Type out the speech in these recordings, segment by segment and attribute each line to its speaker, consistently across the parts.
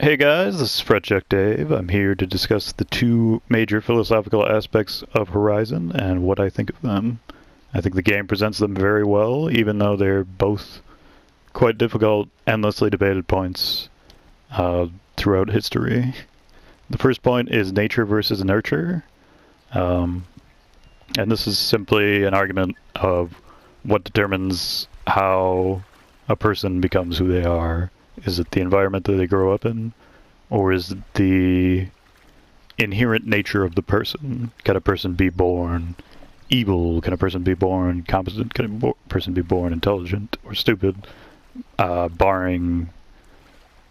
Speaker 1: Hey guys, this is Fretcheck Dave. I'm here to discuss the two major philosophical aspects of Horizon and what I think of them. I think the game presents them very well, even though they're both quite difficult, endlessly debated points throughout history. The first point is nature versus nurture, um, and this is simply an argument of what determines how a person becomes who they are. Is it the environment that they grow up in? Or is it the inherent nature of the person? Can a person be born evil? Can a person be born competent? Can a person be born intelligent or stupid? Barring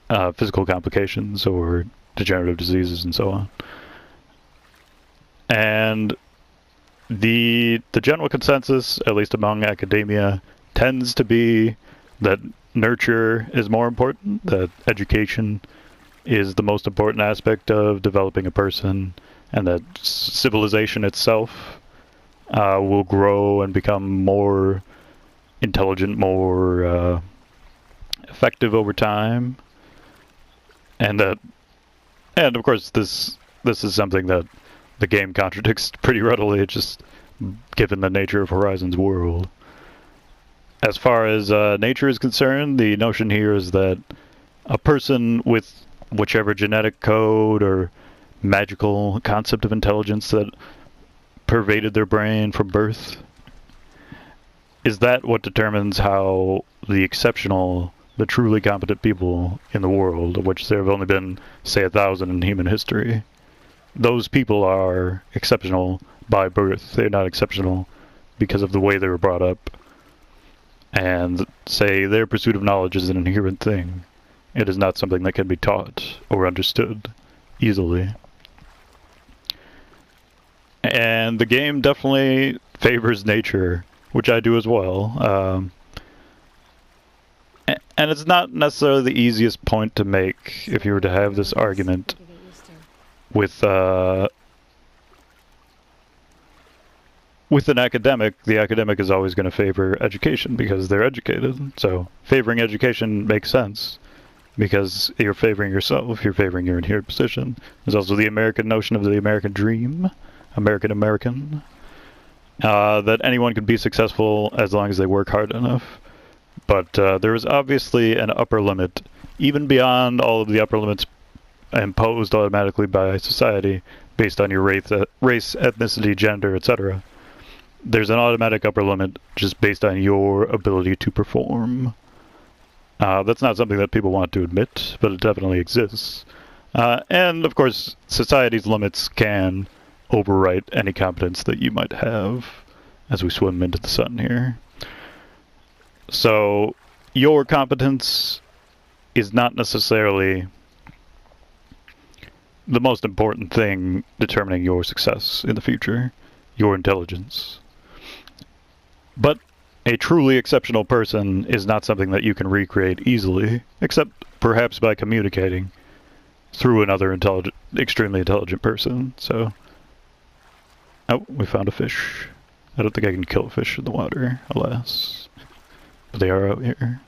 Speaker 1: physical complications or degenerative diseases and so on. And the general consensus, at least among academia, tends to be that nurture is more important, that education is the most important aspect of developing a person, and that civilization itself will grow and become more intelligent, more effective over time, and that, and of course, this is something that the game contradicts pretty readily, just given the nature of Horizon's world. As far as nature is concerned, the notion here is that a person with whichever genetic code or magical concept of intelligence that pervaded their brain from birth, is that what determines how the exceptional, the truly competent people in the world, of which there have only been, say, 1,000 in human history, those people are exceptional by birth. They're not exceptional because of the way they were brought up. And say their pursuit of knowledge is an inherent thing. It is not something that can be taught or understood easily. And the game definitely favors nature, which I do as well. And it's not necessarily the easiest point to make if you were to have this argument with with an academic. The academic is always going to favor education because they're educated. So favoring education makes sense because you're favoring yourself, you're favoring your inherent position. There's also the American notion of the American dream, American, that anyone can be successful as long as they work hard enough. But there is obviously an upper limit, even beyond all of the upper limits imposed automatically by society based on your race, ethnicity, gender, etc. There's an automatic upper limit just based on your ability to perform. That's not something that people want to admit, but it definitely exists. And of course, society's limits can overwrite any competence that you might have as we swim into the sun here. So, your competence is not necessarily the most important thing determining your success in the future, your intelligence. But a truly exceptional person is not something that you can recreate easily, except perhaps by communicating through another extremely intelligent person. So, oh, we found a fish. I don't think I can kill a fish in the water, alas. But they are out here.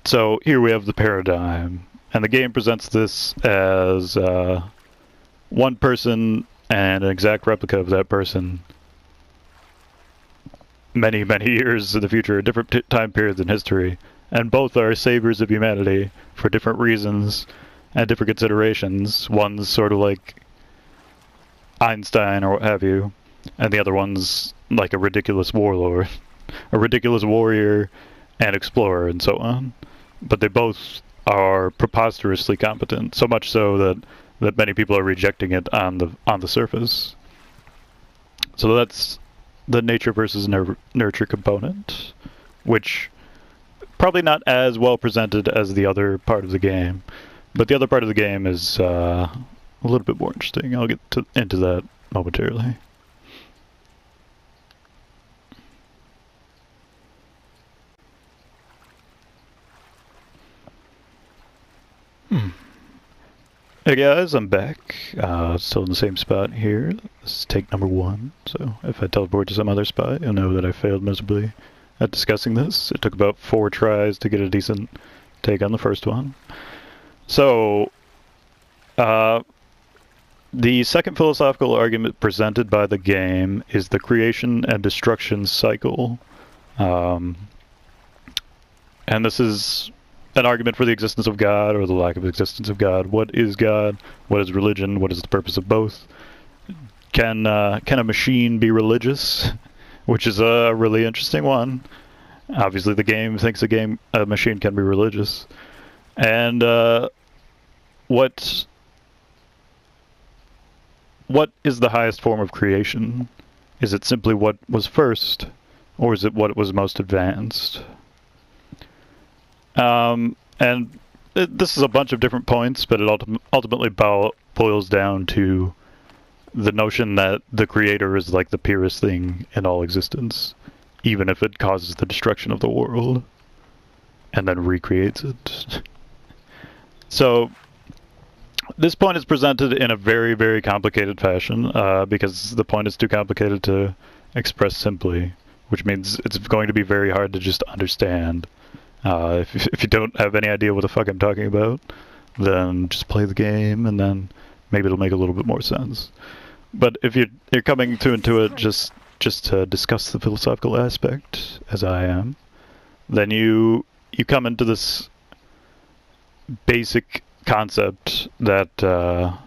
Speaker 1: So here we have the paradigm, and the game presents this as one person and an exact replica of that person many, many years in the future, different time periods in history, and both are saviors of humanity for different reasons and different considerations. One's sort of like Einstein or what have you, and the other one's like a ridiculous warlord, a ridiculous warrior and explorer, and so on. But they both are preposterously competent, so much so that many people are rejecting it on the surface. So that's the nature versus nurture component, which probably not as well presented as the other part of the game, but the other part of the game is a little bit more interesting. I'll get into that momentarily. Hey guys, I'm back. Still in the same spot here. This is take number 1, so if I teleport to some other spot, you'll know that I failed miserably at discussing this. It took about 4 tries to get a decent take on the first one. So, the second philosophical argument presented by the game is the creation and destruction cycle. And this is an argument for the existence of God or the lack of existence of God. What is God? What is religion? What is the purpose of both? Can a machine be religious? Which is a really interesting one. Obviously, the game thinks a machine can be religious. And what is the highest form of creation? Is it simply what was first, or is it what was most advanced? And this is a bunch of different points, but it ultimately boils down to the notion that the creator is like the purest thing in all existence, even if it causes the destruction of the world, and then recreates it. So, this point is presented in a very, very complicated fashion, because the point is too complicated to express simply, which means it's going to be very hard to just understand. If you don't have any idea what the fuck I'm talking about, then just play the game, and then maybe it'll make a little bit more sense. But if you're coming into it just to discuss the philosophical aspect, as I am, then you come into this basic concept that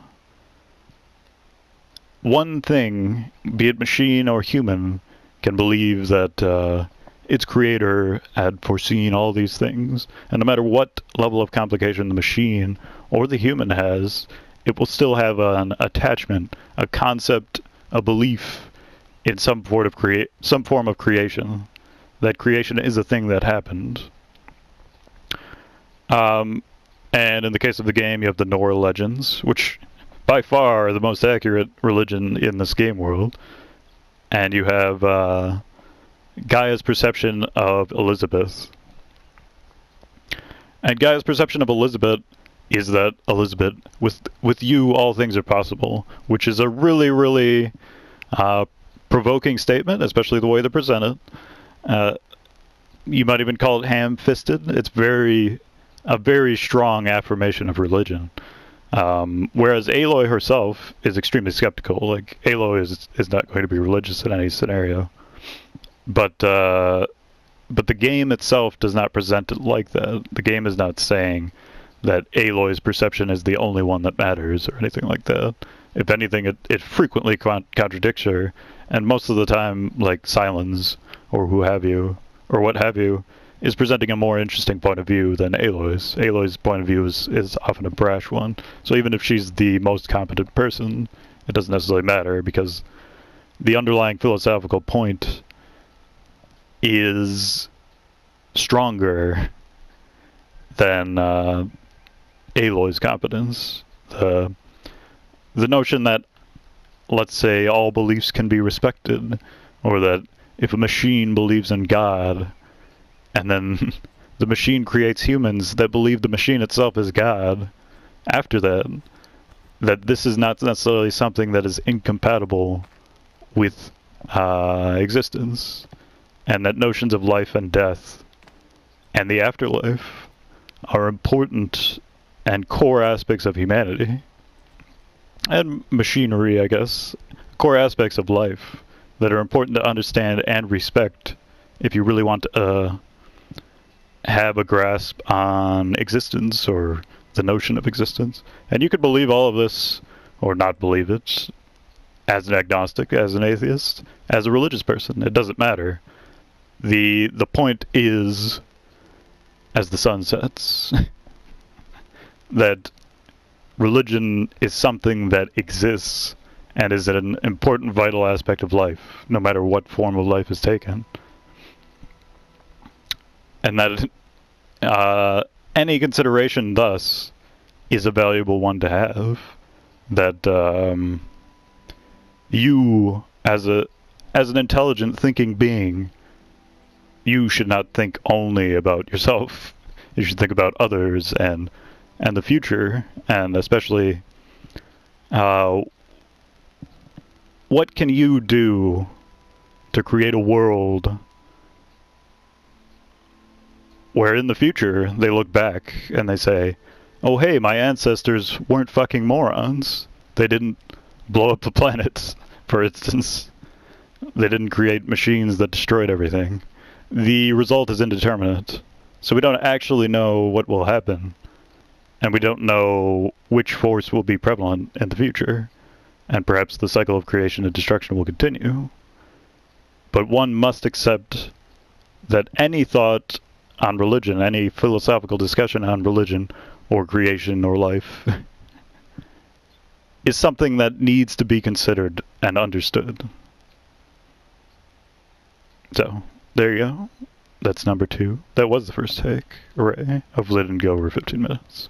Speaker 1: one thing, be it machine or human, can believe that its creator had foreseen all these things, and no matter what level of complication the machine or the human has, it will still have an attachment, a concept, a belief in some form of creation. That creation is a thing that happened. And in the case of the game, you have the Nora legends, which by far are the most accurate religion in this game world. And you have Gaia's perception of Elizabeth. And Gaia's perception of Elizabeth is that Elizabeth, with you, all things are possible, which is a really, really provoking statement, especially the way they're presented. You might even call it ham-fisted. It's a very strong affirmation of religion. Whereas Aloy herself is extremely skeptical. Like, Aloy is not going to be religious in any scenario. But the game itself does not present it like that. The game is not saying that Aloy's perception is the only one that matters or anything like that. If anything, it frequently contradicts her, and most of the time, like Silence or what have you, is presenting a more interesting point of view than Aloy's. Aloy's point of view is often a brash one. So even if she's the most competent person, it doesn't necessarily matter, because the underlying philosophical point is stronger than Aloy's competence. The notion that, let's say, all beliefs can be respected, or that if a machine believes in God, and then the machine creates humans that believe the machine itself is God after that this is not necessarily something that is incompatible with existence, and that notions of life and death and the afterlife are important and core aspects of humanity. And machinery, I guess. Core aspects of life that are important to understand and respect if you really want to have a grasp on existence or the notion of existence. And you could believe all of this or not believe it as an agnostic, as an atheist, as a religious person. It doesn't matter. The point is, as the sun sets, that religion is something that exists and is an important, vital aspect of life, no matter what form of life is taken. And that any consideration, thus, is a valuable one to have. That you, as an intelligent, thinking being, you should not think only about yourself. You should think about others and the future, and especially what can you do to create a world where in the future they look back and they say, oh hey, my ancestors weren't fucking morons. They didn't blow up the planets, for instance. They didn't create machines that destroyed everything. The result is indeterminate. So we don't actually know what will happen. And we don't know which force will be prevalent in the future. And perhaps the cycle of creation and destruction will continue. But one must accept that any thought on religion, any philosophical discussion on religion or creation or life is something that needs to be considered and understood. So, there you go. That's number 2. That was the first take. Hooray. Hopefully I didn't go over 15 minutes.